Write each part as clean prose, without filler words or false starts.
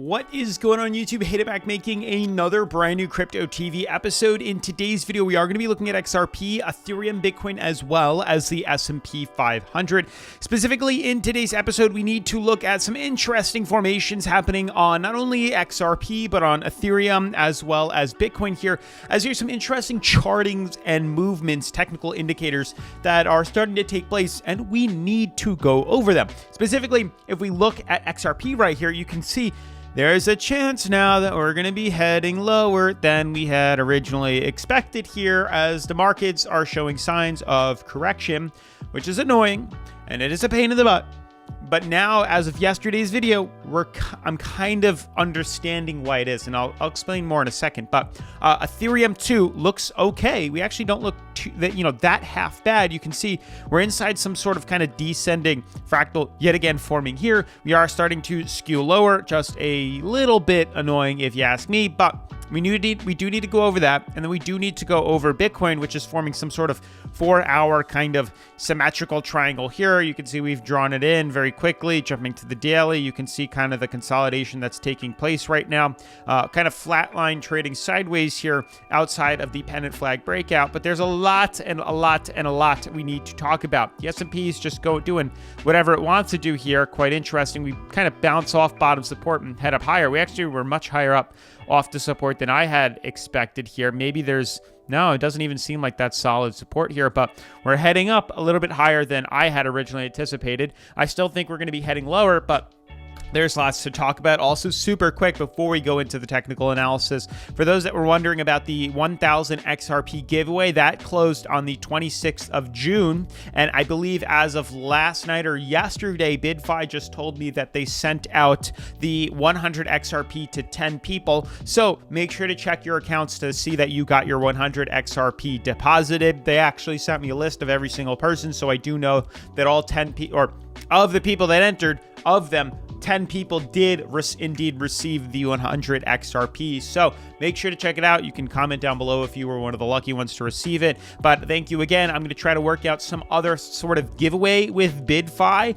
What is going on YouTube? Hate it back making another brand new Crypto TV episode. In today's video, we are going to be looking at XRP, Ethereum, Bitcoin, as well as the S&P 500. Specifically, in today's episode, we need to look at some interesting formations happening on not only XRP, but on Ethereum, as well as Bitcoin here, as there's some interesting chartings and movements, technical indicators that are starting to take place, and we need to go over them. Specifically, if we look at XRP right here, you can see there's a chance now that we're going to be heading lower than we had originally expected here, as the markets are showing signs of correction, which is annoying and it is a pain in the butt. But now, as of yesterday's video, I'm kind of understanding why it is, and I'll explain more in a second. But Ethereum 2 looks okay. We actually don't look that half bad. You can see we're inside some sort of kind of descending fractal yet again forming here. We are starting to skew lower, just a little bit annoying if you ask me, but we do need to go over that, and then we do need to go over Bitcoin, which is forming some sort of 4-hour kind of symmetrical triangle here. You can see we've drawn it in very quickly. Jumping to the daily, you can see kind of the consolidation that's taking place right now. Kind of flatline trading sideways here outside of the pennant flag breakout, but there's a lot we need to talk about. The S&P is just doing whatever it wants to do here. Quite interesting. We kind of bounce off bottom support and head up higher. We actually were much higher up off the support than I had expected here. Maybe no, it doesn't even seem like that's solid support here, but we're heading up a little bit higher than I had originally anticipated. I still think we're going to be heading lower, but there's lots to talk about. Also, super quick before we go into the technical analysis, for those that were wondering about the 1000 XRP giveaway, that closed on the 26th of June. And I believe as of last night or yesterday, Bidfy just told me that they sent out the 100 XRP to 10 people. So make sure to check your accounts to see that you got your 100 XRP deposited. They actually sent me a list of every single person. So I do know that all 10 people, or of the people that entered, of them, 10 people did indeed receive the 100 XRP. So make sure to check it out. You can comment down below if you were one of the lucky ones to receive it. But thank you again. I'm going to try to work out some other sort of giveaway with Bidfy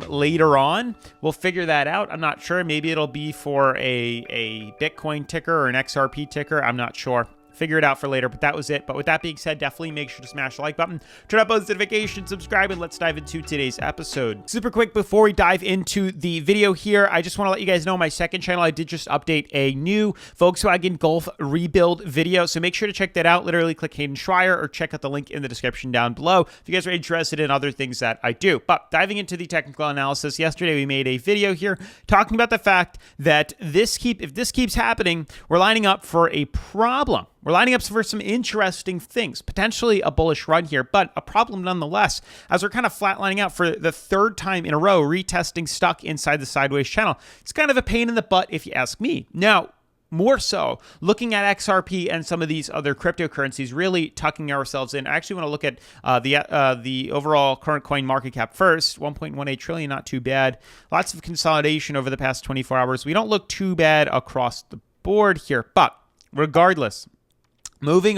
later on. We'll figure that out. I'm not sure. Maybe it'll be for a Bitcoin ticker or an XRP ticker. I'm not sure. Figure it out for later, but that was it. But with that being said, definitely make sure to smash the like button, turn on post notifications, subscribe, and let's dive into today's episode. Super quick before we dive into the video here, I just want to let you guys know my second channel, I did just update a new Volkswagen Golf rebuild video, so make sure to check that out. Literally click Hayden Schreier or check out the link in the description down below if you guys are interested in other things that I do. But diving into the technical analysis, yesterday we made a video here talking about the fact that if this keeps happening, we're lining up for a problem. We're lining up for some interesting things, potentially a bullish run here, but a problem nonetheless, as we're kind of flatlining out for the third time in a row, retesting stuck inside the sideways channel. It's kind of a pain in the butt if you ask me. Now, more so, looking at XRP and some of these other cryptocurrencies, really tucking ourselves in. I actually want to look at the overall current coin market cap first. 1.18 trillion, not too bad. Lots of consolidation over the past 24 hours. We don't look too bad across the board here, but regardless, moving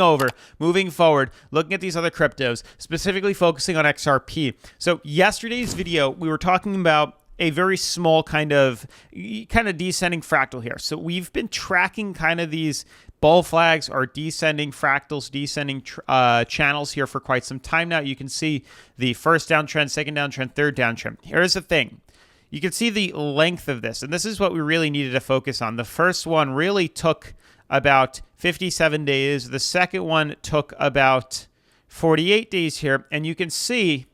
forward, looking at these other cryptos, specifically focusing on XRP. So yesterday's video, we were talking about a very small kind of descending fractal here. So we've been tracking kind of these bull flags or descending fractals, descending channels here for quite some time now. You can see the first downtrend, second downtrend, third downtrend. Here's the thing. You can see the length of this, and this is what we really needed to focus on. The first one really took about 57 days. The second one took about 48 days here. And you can see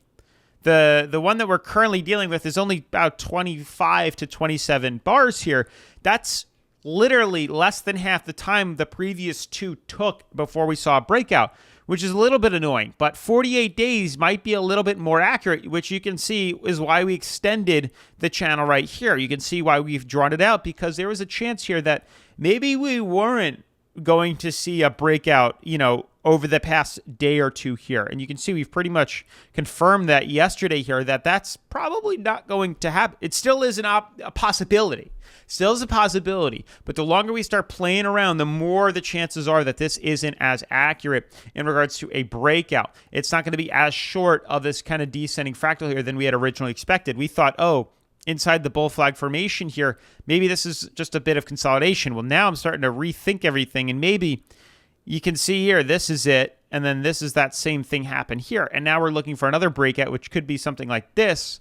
the one that we're currently dealing with is only about 25 to 27 bars here. That's literally less than half the time the previous two took before we saw a breakout, which is a little bit annoying. But 48 days might be a little bit more accurate, which you can see is why we extended the channel right here. You can see why we've drawn it out, because there was a chance here that maybe we weren't going to see a breakout, over the past day or two here. And you can see we've pretty much confirmed that yesterday here, that that's probably not going to happen. It still is a possibility. Still is a possibility. But the longer we start playing around, the more the chances are that this isn't as accurate in regards to a breakout. It's not going to be as short of this kind of descending fractal here than we had originally expected. We thought, oh, inside the bull flag formation here, maybe this is just a bit of consolidation. Well, now I'm starting to rethink everything, and maybe you can see here, this is it, and then this is that same thing happen here. And now we're looking for another breakout, which could be something like this,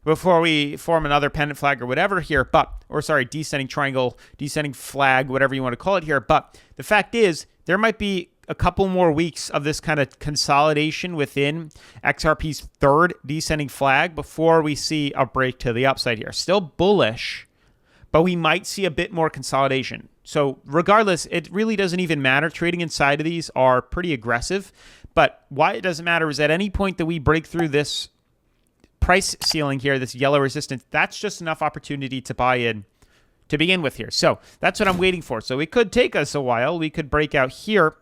before we form another pennant flag or whatever here, descending triangle, descending flag, whatever you want to call it here. But the fact is, there might be a couple more weeks of this kind of consolidation within XRP's third descending flag before we see a break to the upside here. Still bullish, but we might see a bit more consolidation. So regardless, it really doesn't even matter. Trading inside of these are pretty aggressive, but why it doesn't matter is at any point that we break through this price ceiling here, this yellow resistance, that's just enough opportunity to buy in to begin with here. So that's what I'm waiting for. So it could take us a while. We could break out here,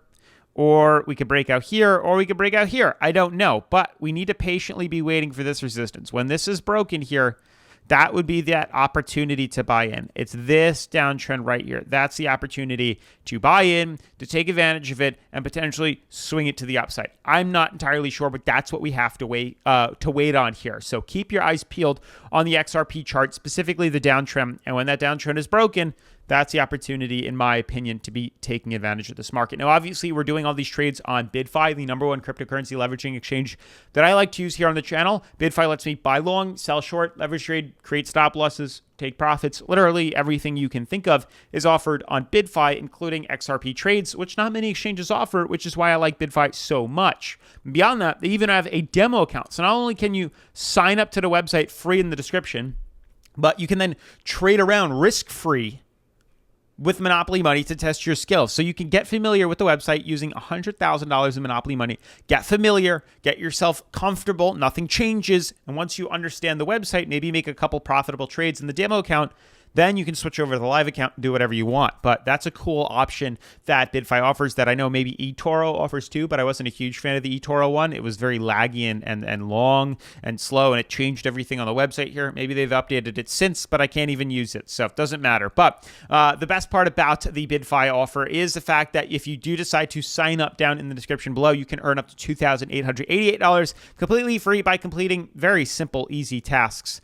or we could break out here, or we could break out here. I don't know, but we need to patiently be waiting for this resistance. When this is broken here, that would be that opportunity to buy in. It's this downtrend right here. That's the opportunity to buy in, to take advantage of it, and potentially swing it to the upside. I'm not entirely sure, but that's what we have to wait on here. So keep your eyes peeled on the XRP chart, specifically the downtrend. And when that downtrend is broken, that's the opportunity, in my opinion, to be taking advantage of this market. Now, obviously, we're doing all these trades on Bidfy, the #1 cryptocurrency leveraging exchange that I like to use here on the channel. Bidfy lets me buy long, sell short, leverage trade, create stop losses, take profits. Literally everything you can think of is offered on Bidfy, including XRP trades, which not many exchanges offer, which is why I like Bidfy so much. Beyond that, they even have a demo account. So not only can you sign up to the website free in the description, but you can then trade around risk-free with Monopoly money to test your skills. So you can get familiar with the website using $100,000 in Monopoly money. Get familiar, get yourself comfortable, nothing changes. And once you understand the website, maybe make a couple profitable trades in the demo account, then you can switch over to the live account and do whatever you want. But that's a cool option that Bidfy offers that I know maybe eToro offers too, but I wasn't a huge fan of the eToro one. It was very laggy and long and slow, and it changed everything on the website here. Maybe they've updated it since, but I can't even use it, so it doesn't matter. But the best part about the Bidfy offer is the fact that if you do decide to sign up down in the description below, you can earn up to $2,888 completely free by completing very simple, easy tasks.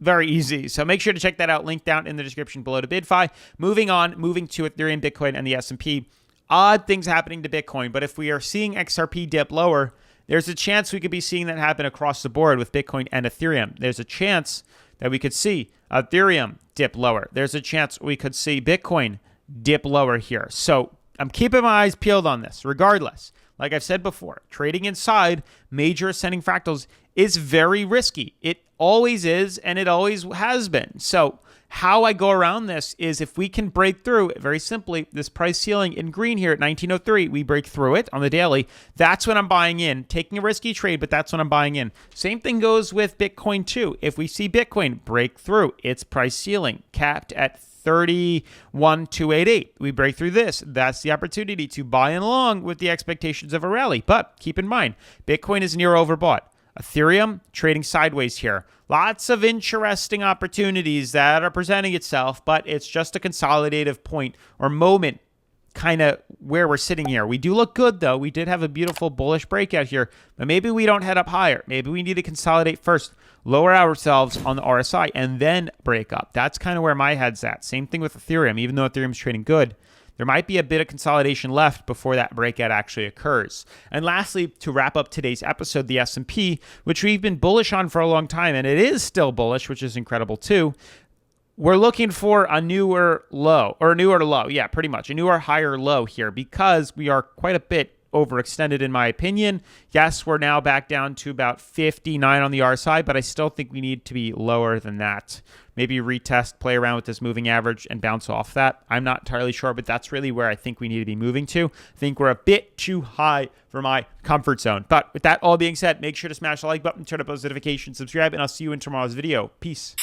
Very easy. So make sure to check that out. Link down in the description below to Bidfy. Moving to Ethereum, Bitcoin, and the S&P. Odd things happening to Bitcoin, but if we are seeing XRP dip lower, there's a chance we could be seeing that happen across the board with Bitcoin and Ethereum. There's a chance that we could see Ethereum dip lower. There's a chance we could see Bitcoin dip lower here. So I'm keeping my eyes peeled on this. Regardless, like I've said before, trading inside major ascending fractals is very risky. It always is, and it always has been. So how I go around this is if we can break through, very simply, this price ceiling in green here at 1903, we break through it on the daily. That's when I'm buying in, taking a risky trade, but that's when I'm buying in. Same thing goes with Bitcoin too. If we see Bitcoin break through its price ceiling, capped at 31,288. We break through this. That's the opportunity to buy in along with the expectations of a rally. But keep in mind, Bitcoin is near overbought. Ethereum trading sideways here. Lots of interesting opportunities that are presenting itself, but it's just a consolidative point or moment kind of where we're sitting here. We do look good, though. We did have a beautiful bullish breakout here, but maybe we don't head up higher. Maybe we need to consolidate first, lower ourselves on the RSI, and then break up. That's kind of where my head's at. Same thing with Ethereum. Even though Ethereum's trading good, there might be a bit of consolidation left before that breakout actually occurs. And lastly, to wrap up today's episode, the S&P, which we've been bullish on for a long time, and it is still bullish, which is incredible too. We're looking for a newer low, or a newer low. Yeah, pretty much. A newer higher low here because we are quite a bit overextended in my opinion. Yes, we're now back down to about 59 on the RSI, but I still think we need to be lower than that. Maybe retest, play around with this moving average and bounce off that. I'm not entirely sure, but that's really where I think we need to be moving to. I think we're a bit too high for my comfort zone. But with that all being said, make sure to smash the like button, turn up those notifications, subscribe, and I'll see you in tomorrow's video. Peace.